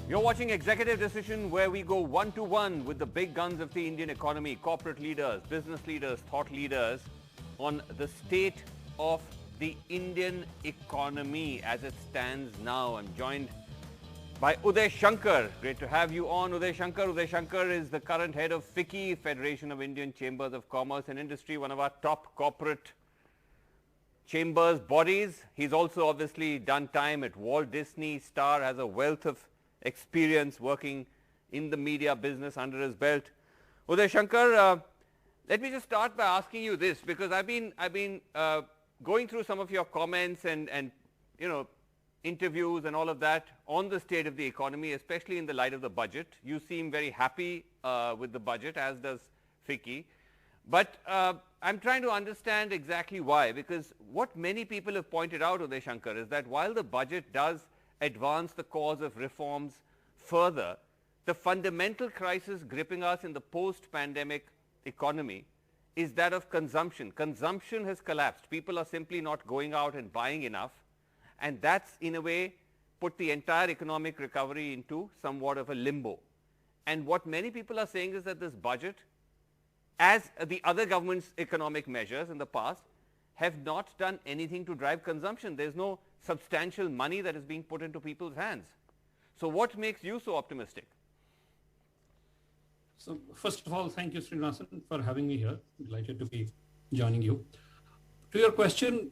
You're watching Executive Decision, where we go one-to-one with the big guns of the Indian economy, corporate leaders, business leaders, thought leaders, on the state of the Indian economy as it stands now. I'm joined by Uday Shankar. Great to have you on, Uday Shankar. Uday Shankar is the current head of FICCI, Federation of Indian Chambers of Commerce and Industry, one of our top corporate chambers bodies. He's also obviously done time at Walt Disney, Star, has a wealth of experience working in the media business under his belt. Uday Shankar, let me just start by asking you this, because I've been going through some of your comments and interviews and all of that on the state of the economy, especially in the light of the budget. You seem very happy with the budget, as does FICCI. But I'm trying to understand exactly why, because what many people have pointed out, Uday Shankar, is that while the budget does advance the cause of reforms further, the fundamental crisis gripping us in the post-pandemic economy is that of consumption. Consumption has collapsed. People are simply not going out and buying enough, and that's in a way put the entire economic recovery into somewhat of a limbo. And what many people are saying is that this budget, as the other government's economic measures in the past, have not done anything to drive consumption. There's no substantial money that is being put into people's hands. So what makes you so optimistic? So first of all, thank you, Srinivasan, for having me here. Delighted to be joining you. To your question,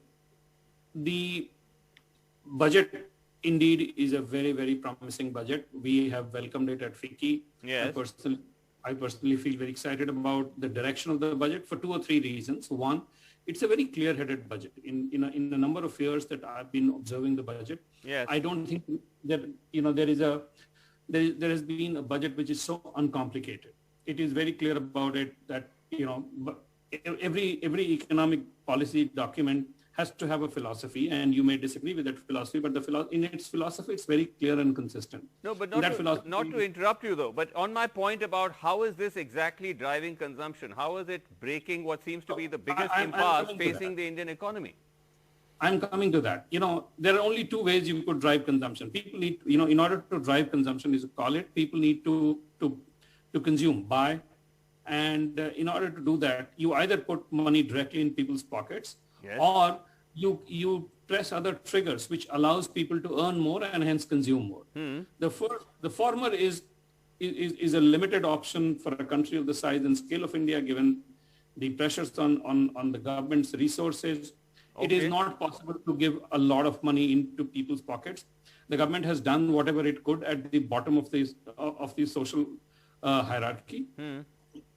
the budget indeed is a very, very promising budget. We have welcomed it at FICCI. Yes. I personally feel very excited about the direction of the budget for 2 or 3 reasons. One, it's a very clear-headed budget. In a number of years that I've been observing the budget, yes, I don't think that there has been a budget which is so uncomplicated. It is very clear about it that every economic policy document has to have a philosophy, and you may disagree with that philosophy, but in its philosophy, it's very clear and consistent. No, but not to interrupt you though, but on my point about how is this exactly driving consumption? How is it breaking what seems to be the biggest impasse facing the Indian economy? I'm coming to that. There are only 2 ways you could drive consumption. People need, in order to drive consumption, as you call it, people need to consume, buy. And in order to do that, you either put money directly in people's pockets, yes, or you press other triggers which allows people to earn more and hence consume more. The former is a limited option for a country of the size and scale of India, given the pressures on the government's resources. Okay. It is not possible to give a lot of money into people's pockets. The government has done whatever it could at the bottom of the social hierarchy.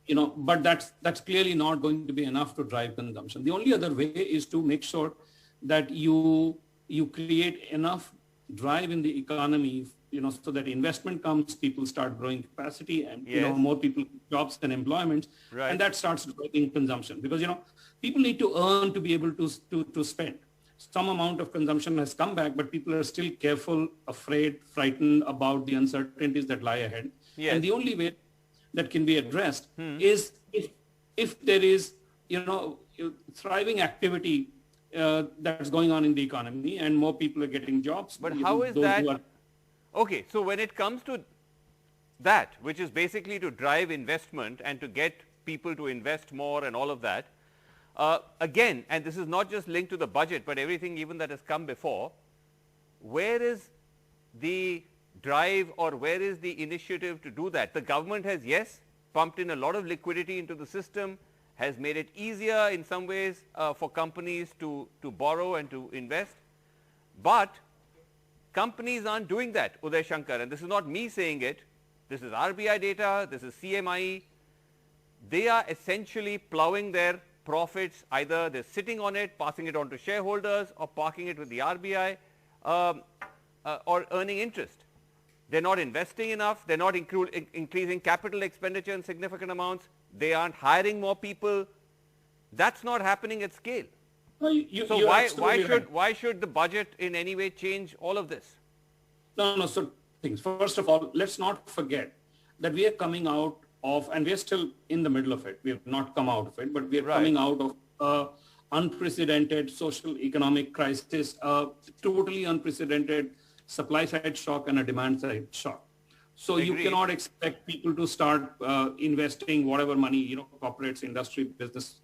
But that's clearly not going to be enough to drive consumption. The only other way is to make sure that you create enough drive in the economy, so that investment comes, people start growing capacity, and yes, more people, jobs and employment, right, and that starts driving consumption. Because people need to earn to be able to spend. Some amount of consumption has come back, but people are still careful, afraid, frightened about the uncertainties that lie ahead. Yes. And the only way that can be addressed is if there is thriving activity that's going on in the economy and more people are getting jobs. But how is that? Okay, so when it comes to that, which is basically to drive investment and to get people to invest more and all of that, again, and this is not just linked to the budget, but everything even that has come before, where is the drive or where is the initiative to do that? The government has, yes, pumped in a lot of liquidity into the system, has made it easier in some ways for companies to borrow and to invest, but companies aren't doing that, Uday Shankar, and this is not me saying it. This is RBI data, this is CMI. They are essentially plowing their profits, either they're sitting on it, passing it on to shareholders, or parking it with the RBI, or earning interest. They're not investing enough. They're not increasing capital expenditure in significant amounts. They aren't hiring more people. That's not happening at scale. So why should the budget in any way change all of this? No. So things. First of all, let's not forget that we are coming out of, and we are still in the middle of it. We have not come out of it, but we are coming out of unprecedented social economic crisis, totally unprecedented supply side shock and a demand side shock. So you Agreed. cannot expect people to start investing whatever money, corporates, industry, business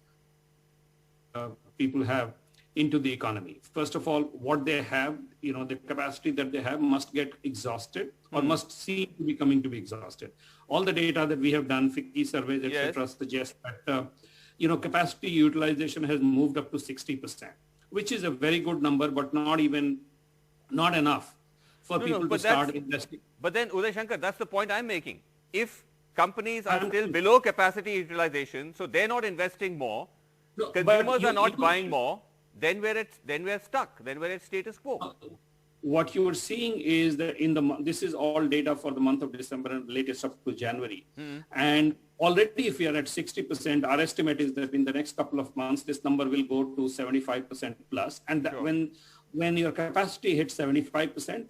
people have into the economy. First of all, what they have, the capacity that they have must get exhausted or must seem to be coming to be exhausted. All the data that we have done, FICCI surveys, etc., suggest that, capacity utilization has moved up to 60%, which is a very good number, but not enough for people to start investing. But then, Uday Shankar, that's the point I'm making. If companies are still below capacity utilization, so they're not investing more, consumers are not buying more, then we're stuck. Then we're at status quo. What you are seeing is that this is all data for the month of December and latest up to January. And already if we are at 60%, our estimate is that in the next couple of months, this number will go to 75% plus. And when your capacity hits 75%,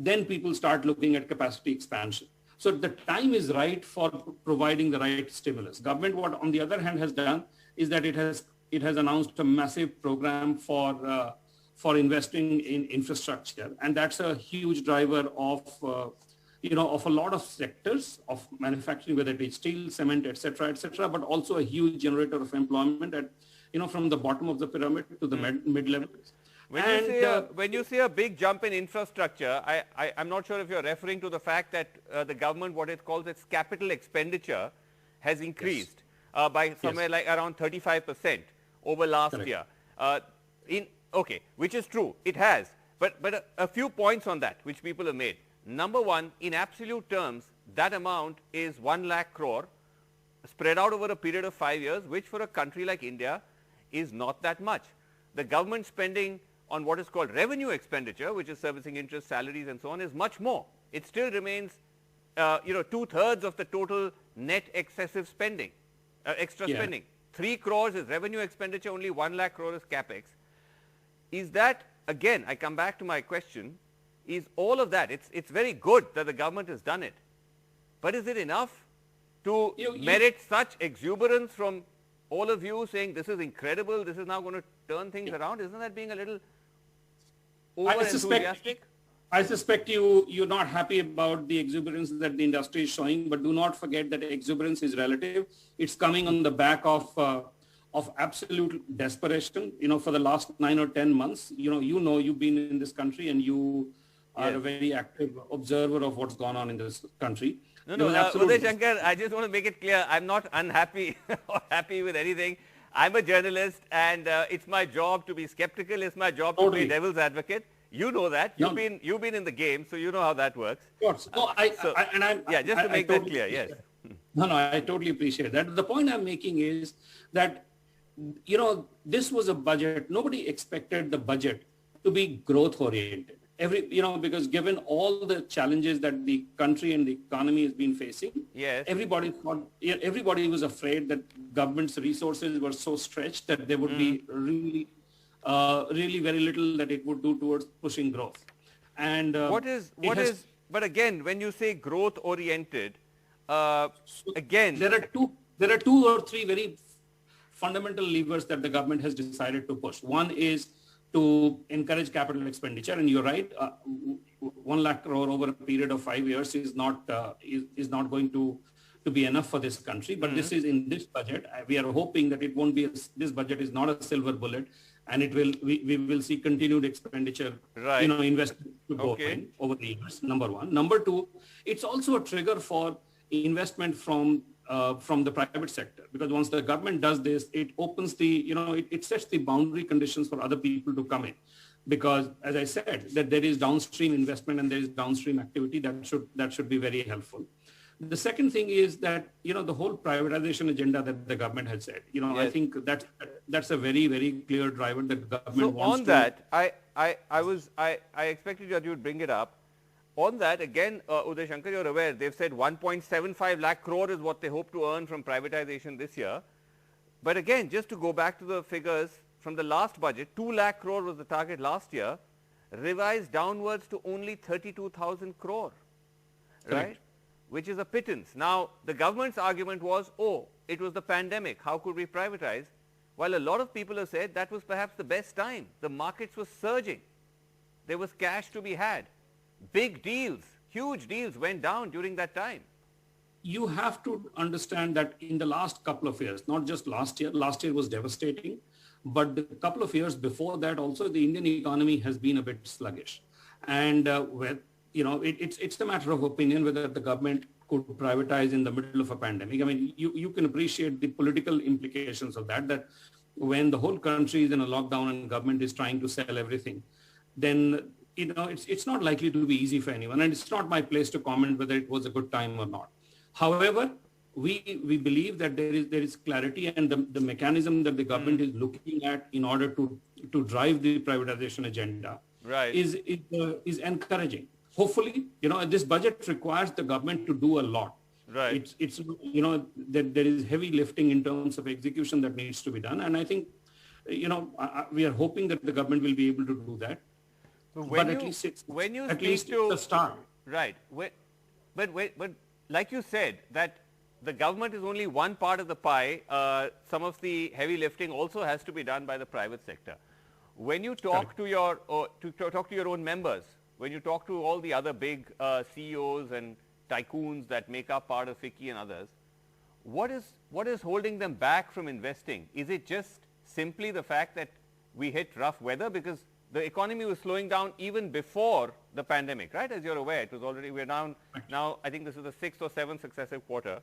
then people start looking at capacity expansion. So the time is right for providing the right stimulus. Government, what on the other hand has done is that it has announced a massive program for investing in infrastructure, and that's a huge driver of a lot of sectors of manufacturing, whether it is steel, cement, etc., but also a huge generator of employment at from the bottom of the pyramid to the mid levels. When you see a big jump in infrastructure, I'm not sure if you're referring to the fact that the government, what it calls its capital expenditure, has increased by somewhere like around 35% over last year. Which is true, it has. But a few points on that which people have made. Number one, in absolute terms, that amount is 1 lakh crore spread out over a period of 5 years, which for a country like India is not that much. The government spending on what is called revenue expenditure, which is servicing interest, salaries and so on, is much more. It still remains, 2/3 of the total net excessive spending, extra spending. 3 crores is revenue expenditure, only 1 lakh crore is capex. Is that, again, I come back to my question, is all of that, it's very good that the government has done it, but is it enough to merit such exuberance from all of you saying this is incredible, this is now going to turn things around? Isn't that being a little over-enthusiastic? I suspect you're not happy about the exuberance that the industry is showing, but do not forget that exuberance is relative. It's coming on the back of absolute desperation. For the last 9 or 10 months, you've been in this country and you are a very active observer of what's gone on in this country. Uday Shankar, I just want to make it clear, I'm not unhappy or happy with anything. I'm a journalist and it's my job to be skeptical. It's my job to be devil's advocate. You know that. You've been in the game, so you know how that works. Just to make that clear, yes. No, I totally appreciate that. The point I'm making is that, this was a budget. Nobody expected the budget to be growth oriented. Because given all the challenges that the country and the economy has been facing, everybody was afraid that government's resources were so stretched that there would be really very little that it would do towards pushing growth. And but again, when you say growth oriented, again, there are two or three very fundamental levers that the government has decided to push. One is to encourage capital expenditure, and you're right, 1 lakh crore over a period of 5 years is not going to be enough for this country. But this is in this budget. We are hoping that it won't be. This budget is not a silver bullet, and we will see continued expenditure. Investment to go in over the years. Number one. Number two, it's also a trigger for investment from the private sector, because once the government does this, it opens it sets the boundary conditions for other people to come in. Because as I said, that there is downstream investment and there is downstream activity that should be very helpful. The second thing is that, the whole privatization agenda that the government has said, I think that's a very, very clear driver that the government wants to. So on that, I expected that you would bring it up. On that, again, Uday Shankar, you're aware, they've said 1.75 lakh crore is what they hope to earn from privatization this year. But again, just to go back to the figures from the last budget, 2 lakh crore was the target last year, revised downwards to only 32,000 crore, right? Which is a pittance. Now, the government's argument was, it was the pandemic, how could we privatize? While a lot of people have said that was perhaps the best time. The markets were surging. There was cash to be had. Big deals Huge deals went down during that time. You have to understand that in the last couple of years, not just last year was devastating, but the couple of years before that also, the Indian economy has been a bit sluggish. And it's a matter of opinion whether the government could privatize in the middle of a pandemic. I mean, you can appreciate the political implications of that when the whole country is in a lockdown and government is trying to sell everything, then it's not likely to be easy for anyone. And it's not my place to comment whether it was a good time or not. However, we believe that there is clarity, and the mechanism that the government is looking at in order to drive the privatization agenda is encouraging. Hopefully, this budget requires the government to do a lot. Right. It's there is heavy lifting in terms of execution that needs to be done, and I think we are hoping that the government will be able to do that. But at least it's a start. Right. But like you said, that the government is only one part of the pie. Some of the heavy lifting also has to be done by the private sector. When you talk to your own members, when you talk to all the other big CEOs and tycoons that make up part of FICCI and others, what is holding them back from investing? Is it just simply the fact that we hit rough weather? Because the economy was slowing down even before the pandemic, right? As you're aware, it was already, we're down now, I think this is the 6th or 7th successive quarter.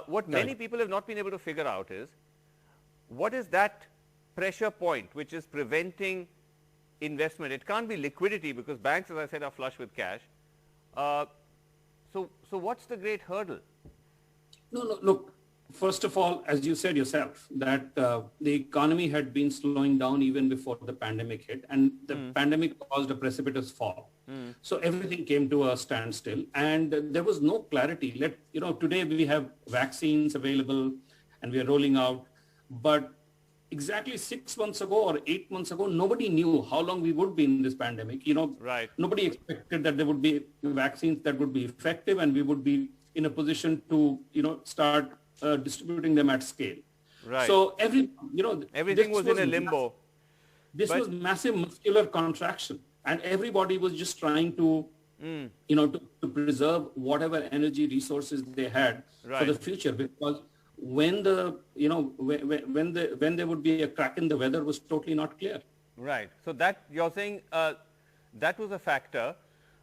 What many people have not been able to figure out is, what is that pressure point which is preventing investment? It can't be liquidity, because banks, as I said, are flush with cash. So what's the great hurdle? No, look, first of all, as you said yourself, that the economy had been slowing down even before the pandemic hit, and the pandemic caused a precipitous fall. So everything came to a standstill, and there was no clarity. Today we have vaccines available and we are rolling out, but exactly 6 months ago or 8 months ago, nobody knew how long we would be in this pandemic. Nobody expected that there would be vaccines that would be effective and we would be in a position to, start distributing them at scale. Right. So everything was in a limbo. This was massive muscular contraction, and everybody was just trying to, to preserve whatever energy resources they had for the future, because when when there would be a crack in the weather was totally not clear. Right. So that you're saying that was a factor,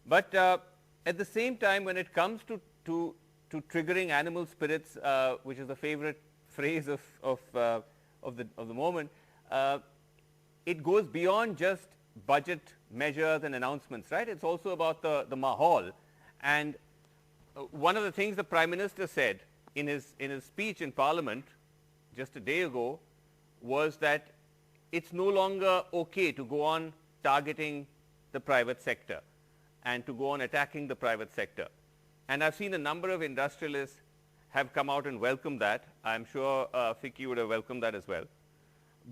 but at the same time, when it comes to triggering animal spirits, which is the favorite phrase of the moment, it goes beyond just budget measures and announcements, right? It's also about the mahal. And one of the things the Prime Minister said in his speech in Parliament just a day ago was that it's no longer okay to go on targeting the private sector and to go on attacking the private sector. And I've seen a number of industrialists have come out and welcomed that. I'm sure FICCI would have welcomed that as well.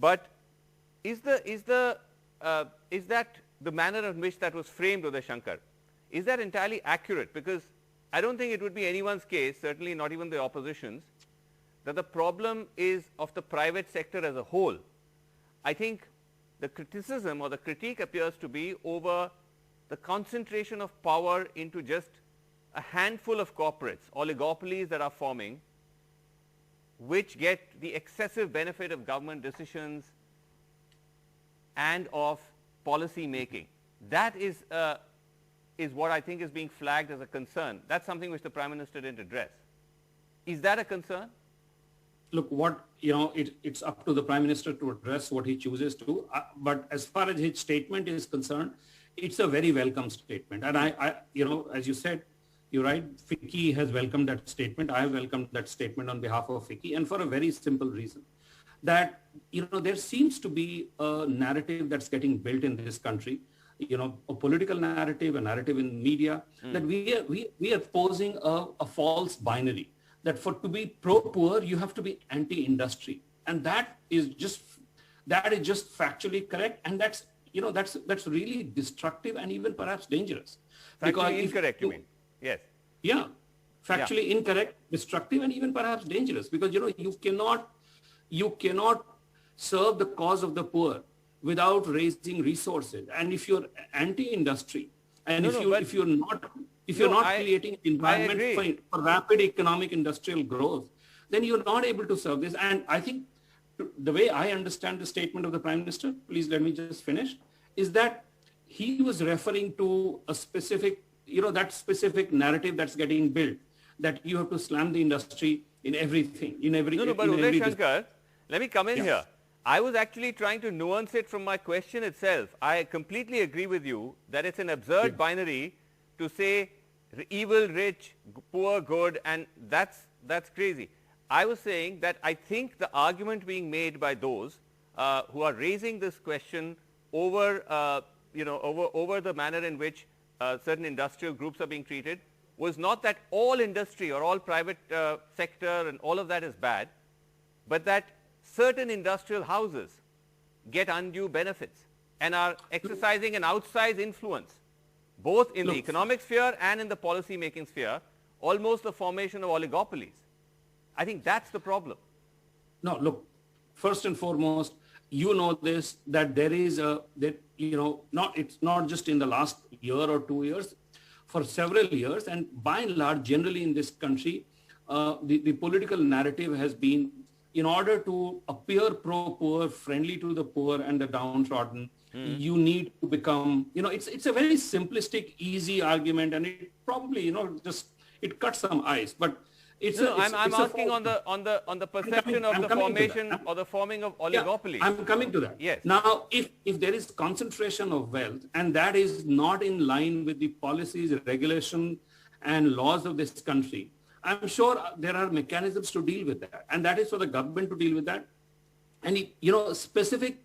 But is that the manner in which that was framed, Uday Shankar, is that entirely accurate? Because I don't think it would be anyone's case, certainly not even the opposition's, that the problem is of the private sector as a whole. I think the criticism or the critique appears to be over the concentration of power into just a handful of corporates, oligopolies that are forming, which get the excessive benefit of government decisions and of policy making. That is what I think is being flagged as a concern. That's something which the Prime Minister didn't address. Is that a concern? Look, it's up to the Prime Minister to address what he chooses to. But as far as his statement is concerned, it's a very welcome statement. And I as you said, you're right, FICCI has welcomed that statement. I have welcomed that statement on behalf of FICCI, and for a very simple reason. That, there seems to be a narrative that's getting built in this country, a political narrative, a narrative in media, that we are posing a false binary, that to be pro-poor, you have to be anti-industry. And that is just factually correct. And that's really destructive and even perhaps dangerous. Factually incorrect, you mean? Yes. Yeah. Factually incorrect, destructive, and even perhaps dangerous, because, you cannot serve the cause of the poor without raising resources. And if you're anti-industry, and if you're not if you're No, not creating environment for rapid economic industrial growth, then you're not able to serve this. And I think the way I understand the statement of the Prime Minister, please let me just finish, is that he was referring to a specific, that specific narrative that's getting built, that you have to slam the industry in everything, No, but Uday Shankar, let me come in here. I was actually trying to nuance it from my question itself. I completely agree with you that it's an absurd binary to say evil, rich, poor, good, and that's crazy. I was saying that I think the argument being made by those who are raising this question over, over the manner in which certain industrial groups are being treated was not that all industry or all private sector and all of that is bad, but that certain industrial houses get undue benefits and are exercising an outsized influence, both in the economic sphere and in the policy making sphere, almost the formation of oligopolies. I think that's the problem. No, look, first and foremost, this, that there is it's not just in the last year or 2 years, for several years, and by and large, generally in this country, the political narrative has been, in order to appear pro-poor, friendly to the poor and the downtrodden, you need to become, it's a very simplistic, easy argument, and it probably, it cuts some ice, but I'm asking on the perception of the formation or the forming of oligopolies. Yeah, I'm coming to that. Yes. Now, if there is concentration of wealth and that is not in line with the policies, regulation, and laws of this country, I'm sure there are mechanisms to deal with that, and that is for the government to deal with that. And specific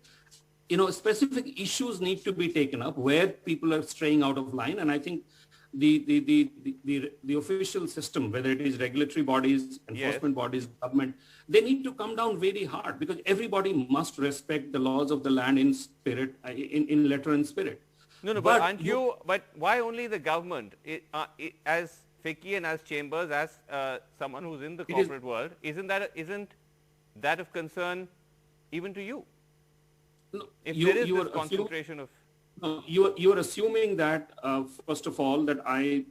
issues need to be taken up where people are straying out of line, and I think the official system, whether it is regulatory bodies, enforcement bodies, government, they need to come down very hard, because everybody must respect the laws of the land in spirit, in letter and spirit. No, but why only the government? As FICCI and as Chambers, as someone who's in the corporate world, isn't that of concern even to you? No, if there is this concentration of... You are assuming that, first of all, that I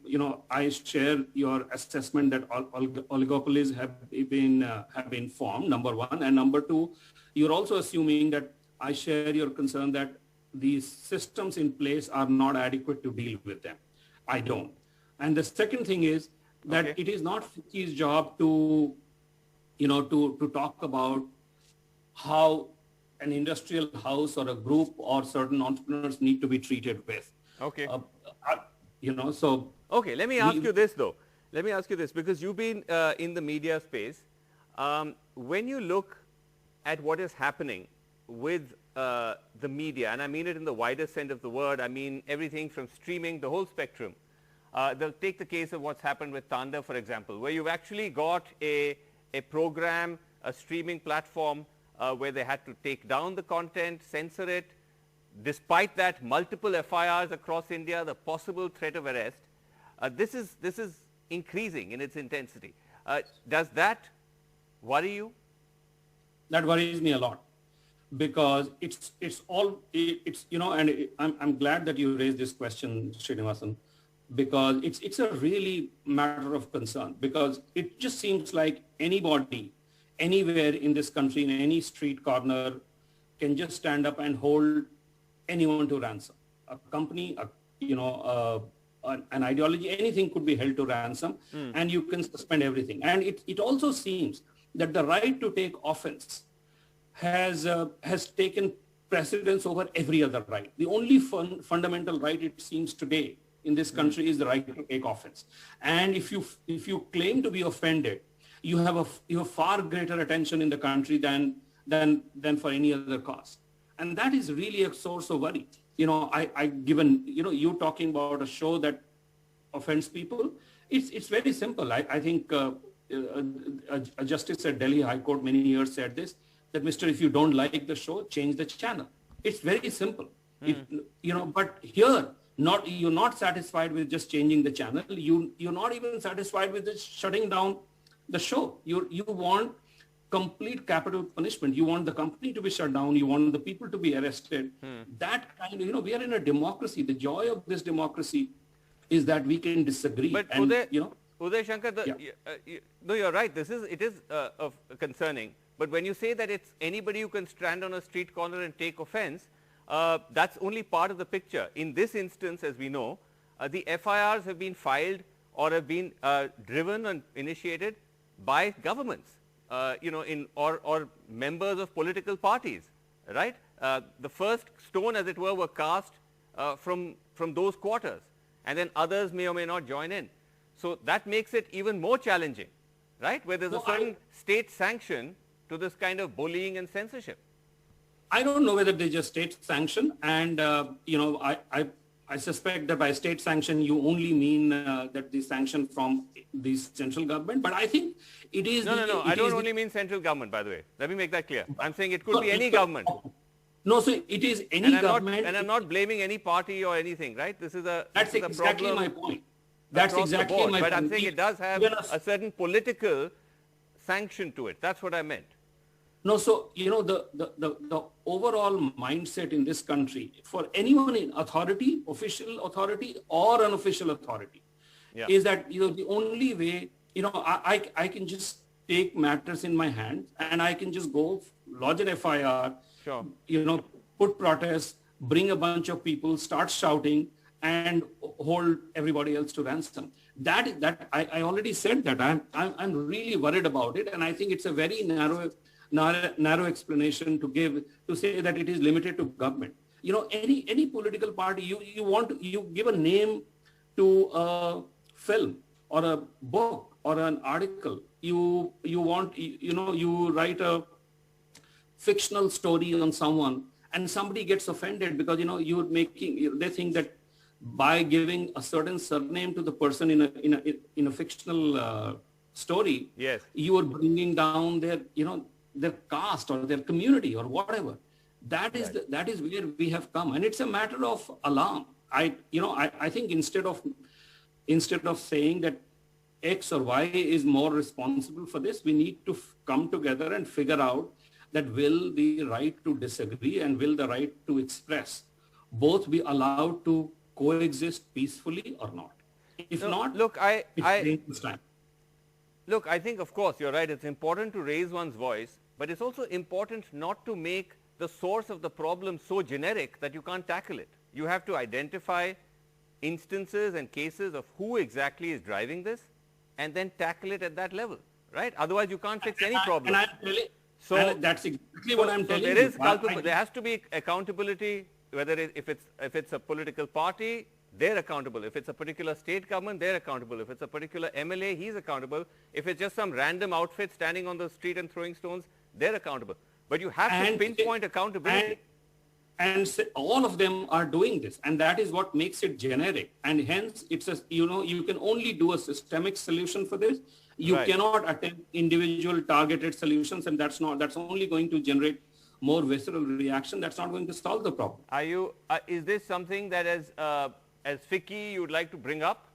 share your assessment that oligopolies have been formed, number one, and number two, you're also assuming that I share your concern that these systems in place are not adequate to deal with them. I don't. And the second thing is that it is not FICCI's job to talk about how an industrial house or a group or certain entrepreneurs need to be treated with. Okay. So... Okay, let me ask you this though. Let me ask you this, because you've been in the media space. When you look at what is happening with the media, and I mean it in the widest sense of the word, I mean everything from streaming, the whole spectrum. They'll take the case of what's happened with Tanda, for example, where you've actually got a program, a streaming platform, where they had to take down the content, censor it. Despite that, multiple FIRs across India, the possible threat of arrest. This is increasing in its intensity. Does that worry you? That worries me a lot, because and I'm glad that you raised this question, Srinivasan, because it's a really matter of concern, because it just seems like anybody anywhere in this country, in any street corner, can just stand up and hold anyone to ransom. A company, an ideology, anything could be held to ransom, and you can suspend everything. And it also seems that the right to take offense has taken precedence over every other right. The only fundamental right, it seems today in this country, is the right to take offense. And if you claim to be offended, you have far greater attention in the country than for any other cause. And that is really a source of worry. You talking about a show that offends people, it's very simple. I think a justice at Delhi High Court many years said this, that Mr. if you don't like the show, change the channel. It's very simple. But here, you're not satisfied with just changing the channel. You're not even satisfied with just shutting down the show. You want complete capital punishment. You want the company to be shut down. You want the people to be arrested. That kind of, we are in a democracy. The joy of this democracy is that we can disagree. But and, Uday Shankar, no, you're right. It is concerning. But when you say that it's anybody who can stand on a street corner and take offense, that's only part of the picture. In this instance, as we know, the FIRs have been filed or have been driven and initiated by governments, or members of political parties, right? The first stone, as it were cast from those quarters, and then others may or may not join in. So that makes it even more challenging, right? Where there's a certain state sanction to this kind of bullying and censorship. I don't know whether there's a state sanction, and I suspect that by state sanction you only mean that the sanction from the central government. But I think it is. No. I don't only mean central government, by the way. Let me make that clear. I'm saying it could be any government. No, so it is any government. And I'm not blaming any party or anything, right? This is a That's this is exactly a problem my point. That's exactly my point. But I'm saying it does have a certain political sanction to it. That's what I meant. No, so, the overall mindset in this country for anyone in authority, official authority or unofficial authority, is that, the only way, I can just take matters in my hands and I can just go lodge an FIR, sure, put protests, bring a bunch of people, start shouting and hold everybody else to ransom. I already said that I'm really worried about it, and I think it's a very narrow explanation to say that it is limited to government. Any political party, you give a name to a film or a book or an article. You write a fictional story on someone, and somebody gets offended because they think that by giving a certain surname to the person in a fictional story, yes, you are bringing down their caste or their community or whatever. That is where we have come, and it's a matter of alarm. I think instead of saying that X or Y is more responsible for this, we need to come together and figure out that will the right to disagree and will the right to express both be allowed to coexist peacefully or not? If not, look, it's time. Look, I think, of course, you're right. It's important to raise one's voice, but it's also important not to make the source of the problem so generic that you can't tackle it. You have to identify instances and cases of who exactly is driving this and then tackle it at that level, right? Otherwise, you can't fix any problem. And that's exactly what I'm telling you. There has to be accountability, whether if it's a political party, they're accountable. If it's a particular state government, they're accountable. If it's a particular MLA, he's accountable. If it's just some random outfit standing on the street and throwing stones, they're accountable. But you have to pinpoint accountability. And all of them are doing this, and that is what makes it generic. And hence, you can only do a systemic solution for this. You cannot attempt individual targeted solutions, and that's only going to generate more visceral reaction. That's not going to solve the problem. Is this something that as FICCI you would like to bring up?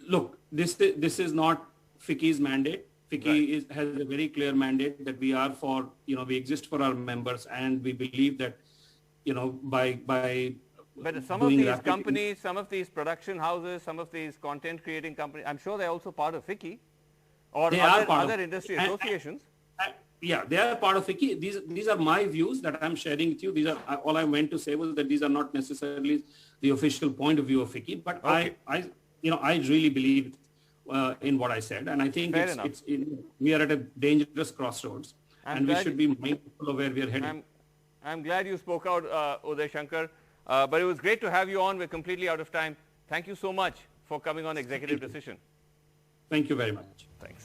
Look, this is not FICCI's mandate. FICCI has a very clear mandate that we are for, we exist for our members, and we believe that, by But some of these companies, some of these production houses, some of these content creating companies, I'm sure they're also part of FICCI or other industry associations. Yeah, they are part of FICCI. These are my views that I'm sharing with you. All I meant to say was that these are not necessarily the official point of view of FICCI, but I really believe in what I said, and I think we are at a dangerous crossroads, and we should be mindful of where we are heading. I'm glad you spoke out, Uday Shankar, but it was great to have you on. We're completely out of time. Thank you so much for coming on Executive Decision. Thank you very much. Thanks.